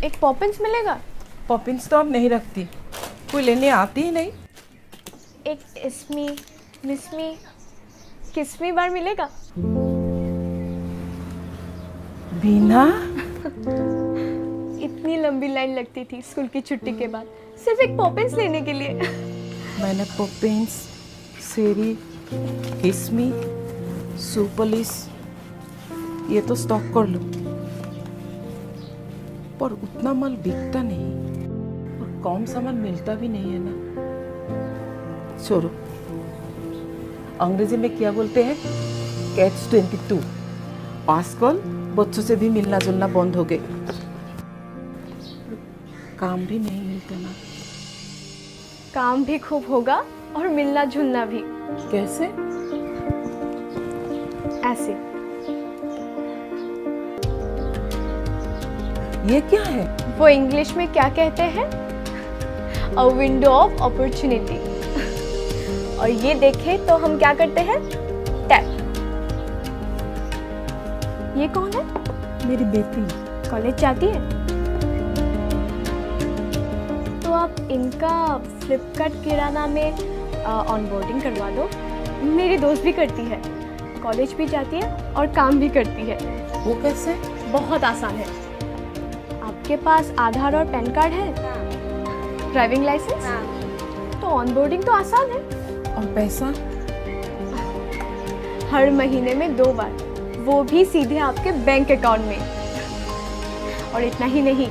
एक पॉपिंस मिलेगा? पॉपिंस तो अब नहीं रखती, कोई लेने आती ही नहीं। एक इसमी, मिसमी, किस्मी बार मिलेगा? बीना इतनी लंबी लाइन लगती थी स्कूल की छुट्टी के बाद सिर्फ एक पॉपिंस लेने के लिए। मैंने पॉपिंस, सेरी, किस्मी, सुपलिस ये तो स्टॉक कर लो, पर उतना माल बिकता नहीं और कम सामान मिलता भी नहीं है ना। छोड़ो, अंग्रेजी में क्या बोलते हैं, कैच 22। आजकल बच्चों से भी मिलना जुलना बंद हो गए, काम भी नहीं मिलता ना। काम भी खूब होगा और मिलना जुलना भी। कैसे? ऐसे। ये क्या है? वो इंग्लिश में क्या कहते हैं, अ विंडो ऑफ अपॉर्चुनिटी। और ये देखे तो हम क्या करते हैं, टैप। ये कौन है? मेरी बेटी। कॉलेज जाती है? तो आप इनका फ्लिपकार्ट किराना में ऑनबोर्डिंग करवा दो। मेरी दोस्त भी करती है, कॉलेज भी जाती है और काम भी करती है। वो कैसे? बहुत आसान है। आपके पास आधार और पैन कार्ड है? Driving licence? तो ऑनबोर्डिंग तो आसान है। और पैसा? हर महीने में 2 बार, वो भी सीधे आपके बैंक अकाउंट में। और इतना ही नहीं,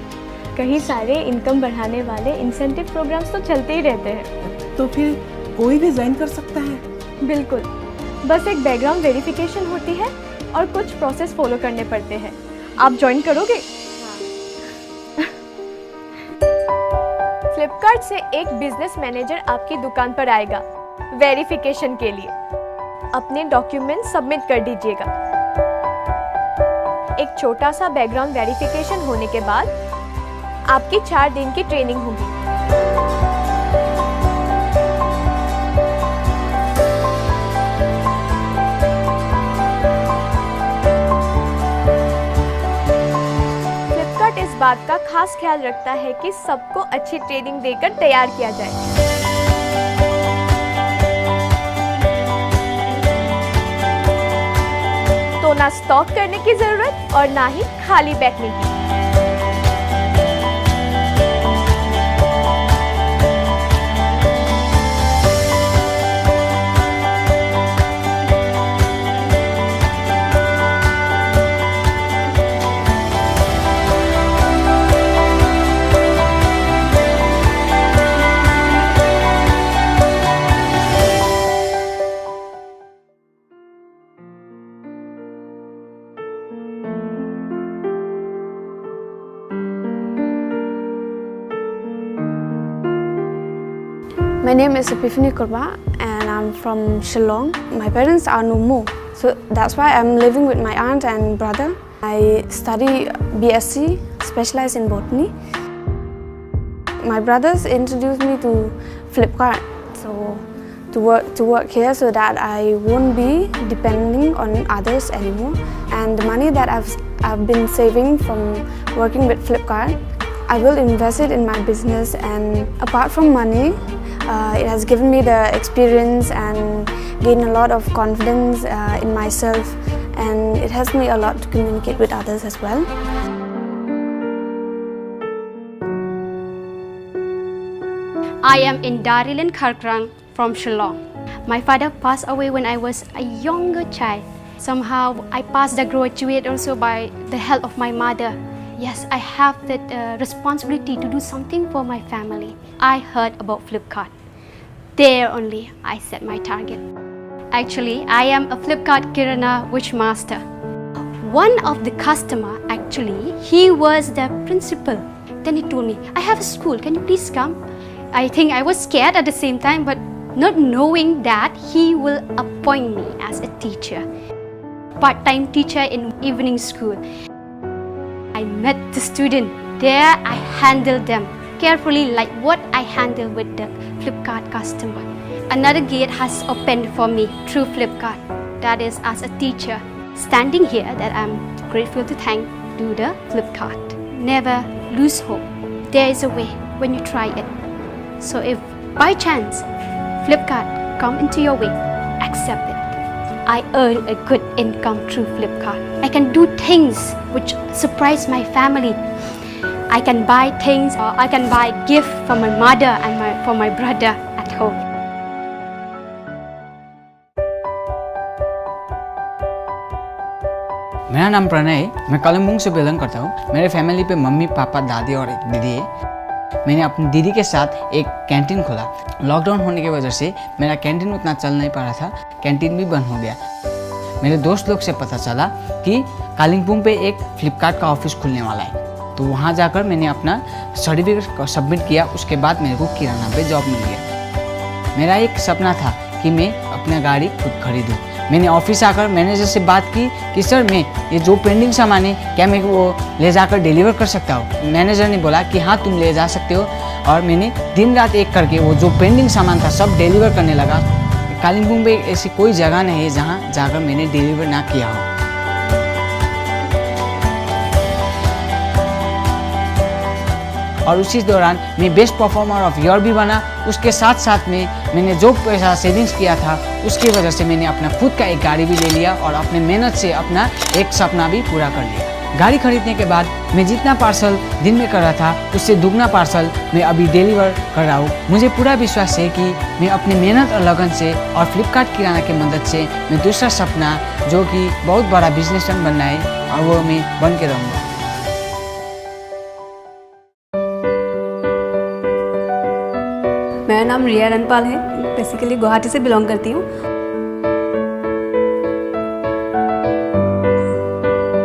कई सारे इनकम बढ़ाने वाले इंसेंटिव प्रोग्राम्स तो चलते ही रहते हैं। तो फिर कोई भी ज्वाइन कर सकता है? बिल्कुल, बस एक बैकग्राउंड वेरिफिकेशन होती है और कुछ प्रोसेस फॉलो करने पड़ते हैं। आप ज्वाइन करोगे? फ्लिपकार्ट से एक बिजनेस मैनेजर आपकी दुकान पर आएगा वेरिफिकेशन के लिए। अपने डॉक्यूमेंट सबमिट कर दीजिएगा। एक छोटा सा बैकग्राउंड वेरिफिकेशन होने के बाद आपकी 4 दिन की ट्रेनिंग होगी। फ्लिपकार्ट इस बात का खास ख्याल रखता है कि सबको अच्छी ट्रेनिंग देकर तैयार किया जाए। तो ना स्टॉक करने की जरूरत और ना ही खाली बैठने की। My name is Epiphany Kurba and I'm from Shillong. My parents are no more, so that's why I'm living with my aunt and brother. I study BSc, specialized in botany. My brothers introduced me to Flipkart, so to work here so that I won't be depending on others anymore. And the money that I've been saving from working with Flipkart, I will invest it in my business. And apart from money, it has given me the experience and gained a lot of confidence in myself, and it helps me a lot to communicate with others as well. I am Indarilan Kharkrang from Shillong. My father passed away when I was a younger child. Somehow I passed the graduate also by the help of my mother. Yes, I have that responsibility to do something for my family. I heard about Flipkart. There only I set my target. Actually, I am a Flipkart Kirana Witch Master. One of the customer, actually, he was the principal. Then he told me, I have a school, can you please come? I think I was scared at the same time, but not knowing that he will appoint me as a teacher. Part-time teacher in evening school. I met the student. There I handled them carefully like what I handle with the Flipkart customer. Another gate has opened for me through Flipkart. That is as a teacher. Standing here that I'm grateful to thank to the Flipkart. Never lose hope. There is a way when you try it. So if by chance Flipkart come into your way, accept it. I earn a good income through Flipkart. I can do things which surprise my family. I can buy things, or I can buy gift for my mother and for my brother at home. मेरा नाम प्रणय है, मैं कालिम्पोंग से belong करता हूँ। मेरे family पे mummy papa दादी और एक दीदी है। मैंने अपनी दीदी के साथ एक कैंटीन खोला। लॉकडाउन होने की वजह से मेरा कैंटीन उतना चल नहीं पा रहा था, कैंटीन भी बंद हो गया। मेरे दोस्त लोग से पता चला कि कालिम्पोंग पे एक फ्लिपकार्ट का ऑफिस खुलने वाला है, तो वहाँ जाकर मैंने अपना सर्टिफिकेट सबमिट किया। उसके बाद मेरे को किराना पे जॉब मिल गया। मेरा एक सपना था कि मैं अपना गाड़ी खुद खरीदूँ। मैंने ऑफिस आकर मैनेजर से बात की कि सर मैं ये जो पेंडिंग सामान है क्या मैं वो ले जाकर डिलीवर कर सकता हूँ। मैनेजर ने बोला कि हाँ तुम ले जा सकते हो, और मैंने दिन रात एक करके वो जो पेंडिंग सामान था सब डिलीवर करने लगा। कालिम्पोंग में ऐसी कोई जगह नहीं है जहाँ जाकर मैंने डिलीवर ना किया हो। और उसी दौरान मैं बेस्ट परफॉर्मर ऑफ ईयर भी बना। उसके साथ साथ में मैंने जो पैसा सेविंग्स किया था उसकी वजह से मैंने अपना खुद का एक गाड़ी भी ले लिया और अपने मेहनत से अपना एक सपना भी पूरा कर लिया। गाड़ी खरीदने के बाद मैं जितना पार्सल दिन में कर रहा था उससे दुगना पार्सल मैं अभी डिलीवर कर रहा हूँ। मुझे पूरा विश्वास है कि मैं अपनी मेहनत और लगन से और फ्लिपकार्ट किराना की मदद से मैं दूसरा सपना जो कि बहुत बड़ा बिजनेसमैन बनना है और वो मैं बन के रहूँगा। मेरा नाम रिया रनपाल है। बेसिकली गुवाहाटी से बिलोंग करती हूँ।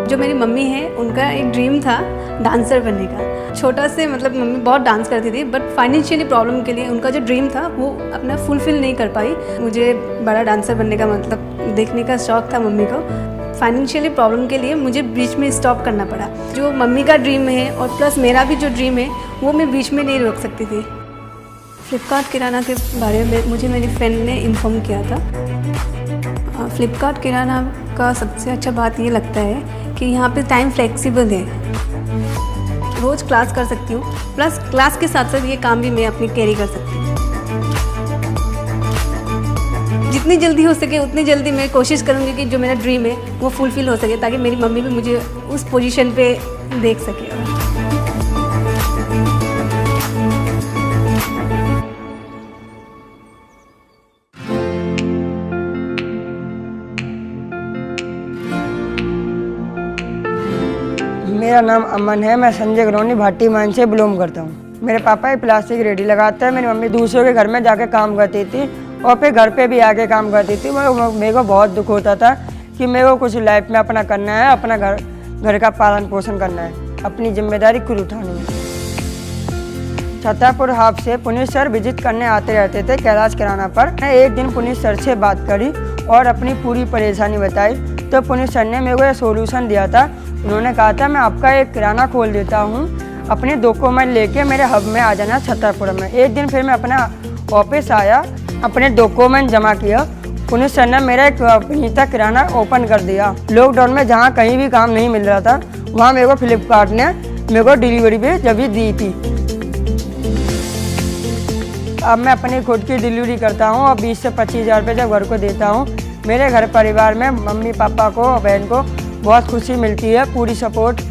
जो मेरी मम्मी है उनका एक ड्रीम था डांसर बनने का। छोटा से मतलब मम्मी बहुत डांस करती थी, बट फाइनेंशियली प्रॉब्लम के लिए उनका जो ड्रीम था वो अपना फुलफिल नहीं कर पाई। मुझे बड़ा डांसर बनने का मतलब देखने का शौक़ था मम्मी को। फाइनेंशियली प्रॉब्लम के लिए मुझे बीच में स्टॉप करना पड़ा। जो मम्मी का ड्रीम है और प्लस मेरा भी जो ड्रीम है वो मैं बीच में नहीं रोक सकती थी। फ्लिपकार्ट किराना के बारे में मुझे मेरी फ्रेंड ने इन्फॉर्म किया था। फ्लिपकार्ट किराना का सबसे अच्छा बात ये लगता है कि यहाँ पे टाइम फ्लेक्सिबल है। रोज़ क्लास कर सकती हूँ, प्लस क्लास के साथ साथ ये काम भी मैं अपनी कैरी कर सकती हूँ। जितनी जल्दी हो सके उतनी जल्दी मैं कोशिश करूँगी कि जो मेरा ड्रीम है वो फुलफ़िल हो सके, ताकि मेरी मम्मी भी मुझे उस पोजीशन पे देख सके। मेरा नाम अमन है। मैं संजय ग्रोनी भाटी मान से बिलोंग करता हूँ। मेरे पापा एक प्लास्टिक रेडी लगाते हैं। मेरी मम्मी दूसरों के घर में जाके काम करती थी और फिर घर पे भी आके काम करती थी। मेरे को बहुत दुख होता था कि मेरे को कुछ लाइफ में अपना करना है, अपना घर का पालन पोषण करना है, अपनी जिम्मेदारी खुद उठानी है। छतरपुर हाफ से पुनीत सर विजिट करने आते रहते थे कैलाश किराना पर। मैं एक दिन पुनीत सर से बात करी और अपनी पूरी परेशानी बताई, तो पुनीत सर ने मेरे को एक सोल्यूशन दिया था। उन्होंने कहा था मैं आपका एक किराना खोल देता हूँ, अपने डॉक्यूमेंट लेके मेरे हब में आ जाना छतरपुर में। एक दिन फिर मैं अपना ऑफिस आया, अपने डॉक्यूमेंट जमा किया। पुनीत सर ने मेरा एक विनीता किराना ओपन कर दिया। लॉकडाउन में जहाँ कहीं भी काम नहीं मिल रहा था वहाँ मेरे को फ्लिपकार्ट ने मेरे को डिलीवरी भी जब भी दी थी। अब मैं अपनी खुद की डिलीवरी करता हूँ और 20 से 25 हज़ार रुपये जब घर को देता हूँ। मेरे घर परिवार में मम्मी पापा को और बहन को बहुत खुशी मिलती है। पूरी सपोर्ट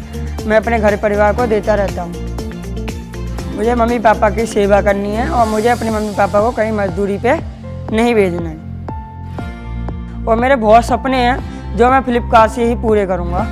मैं अपने घर परिवार को देता रहता हूँ। मुझे मम्मी पापा की सेवा करनी है और मुझे अपने मम्मी पापा को कहीं मजदूरी पे नहीं भेजना है। और मेरे बहुत सपने हैं जो मैं फ्लिपकार्ट से ही पूरे करूँगा।